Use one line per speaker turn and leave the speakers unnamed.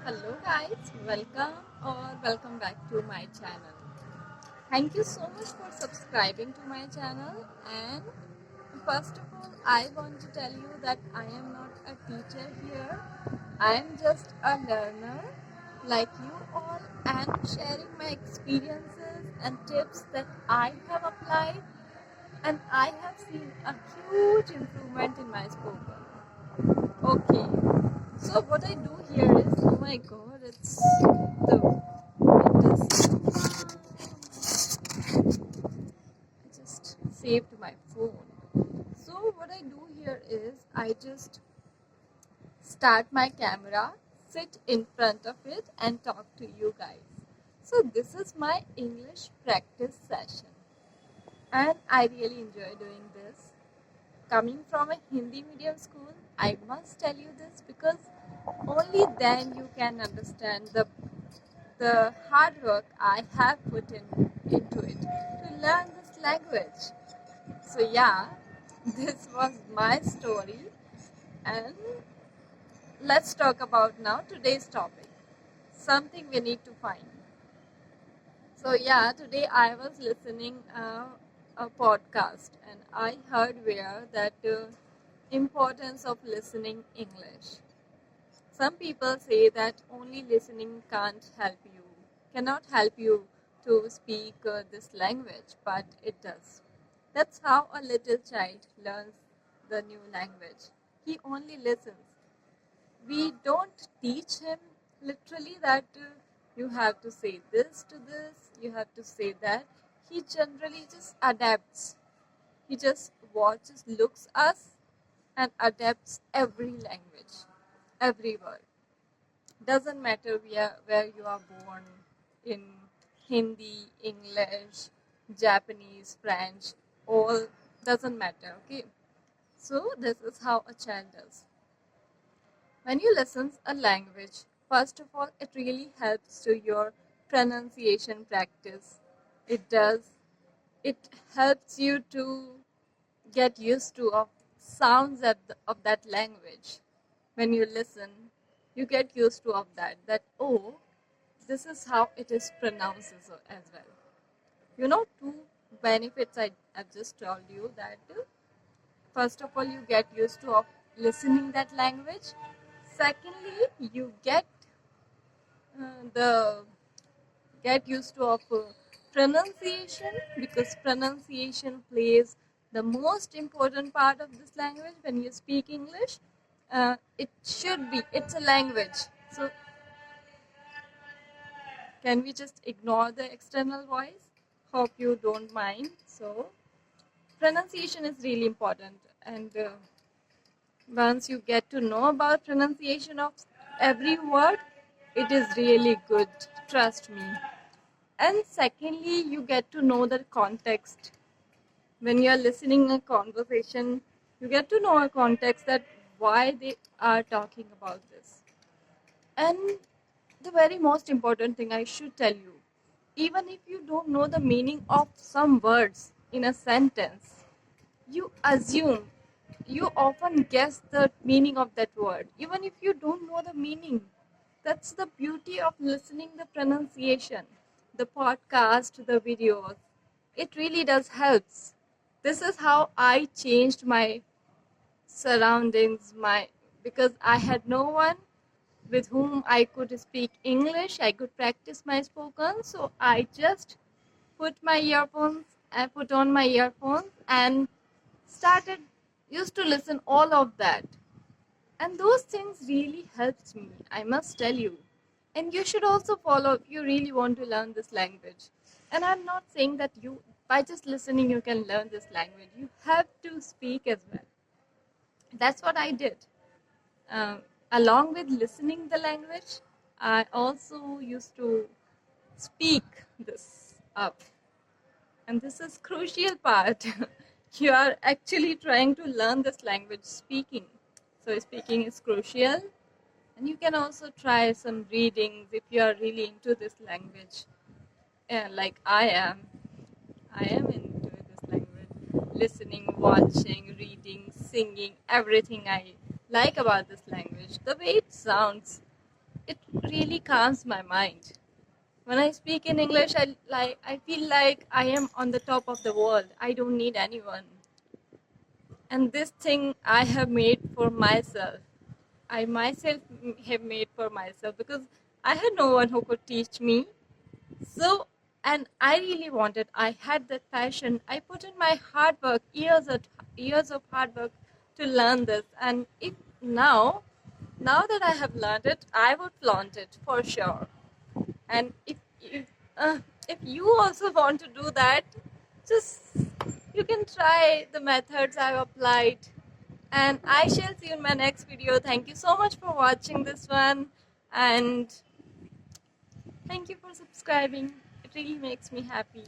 Hello guys, welcome back to my channel. Thank you so much for subscribing to my channel, and first of all I want to tell you that I am not a teacher here. I am just a learner like you all and sharing my experiences and tips that I have applied, and I have seen a huge improvement in my spoken. Okay, so what I do here is, oh my god, I just saved my phone. So what I do here is I just start my camera, sit in front of it and talk to you guys. So this is my English practice session and I really enjoy doing this. Coming from a Hindi medium school, I must tell you this because only then you can understand the hard work I have put into it to learn this language. So yeah, this was my story, and let's talk about now today's topic, something we need to find. So yeah, today I was listening a podcast and I heard where that importance of listening English. Some people say that only listening cannot help you to speak this language, but it does. That's how a little child learns the new language. He only listens. We don't teach him literally that you have to say this to this, you have to say that. He generally just adapts. He just watches, looks us, and adapts every language, every word. Doesn't matter where you are born, in Hindi, English, Japanese, French, all doesn't matter. Okay, so this is how a child does. When you listen a language, first of all, it really helps to your pronunciation practice. It does. It helps you to get used to of sounds of that language. When you listen, you get used to of that oh, this is how it is pronounced as well. Two benefits I've just told you that first of all, you get used to of listening that language. Secondly, you the get used to of pronunciation, because pronunciation plays the most important part of this language when you speak English. It's a language, so can we just ignore the external voice? Hope you don't mind. So pronunciation is really important, and once you get to know about pronunciation of every word, it is really good, trust me. And secondly, you get to know the context. When you're listening a conversation, you get to know a context, that why they are talking about this. And the very most important thing I should tell you, even if you don't know the meaning of some words in a sentence, you assume, you often guess the meaning of that word, even if you don't know the meaning. That's the beauty of listening the pronunciation, the podcast, the videos. It really does helps. This is how I changed my surroundings, my because I had no one with whom I could speak English, I could practice my spoken. So I just put on my earphones and started used to listen all of that. And those things really helped me, I must tell you. And you should also follow if you really want to learn this language. And I'm not saying that you by just listening you can learn this language. You have to speak as well. That's what I did. Um, Along with listening the language, I also used to speak this up. And this is crucial part. You are actually trying to learn this language speaking. So speaking is crucial. And you can also try some readings if you are really into this language. Like I am. I am into this language. Listening, watching, reading, singing, everything I like about this language. The way it sounds. it really calms my mind. When I speak in English, I feel like I am on the top of the world. I don't need anyone. And this thing I have made for myself. I myself have made for myself because I had no one who could teach me. So, and I really wanted, I had that passion. I put in my hard work, years of hard work to learn this. And if now that I have learned it, I would flaunt it for sure. And uh, if you also want to do that, just you can try the methods I've applied. And I shall see you in my next video. Thank you so much for watching this one, and thank you for subscribing. It really makes me happy.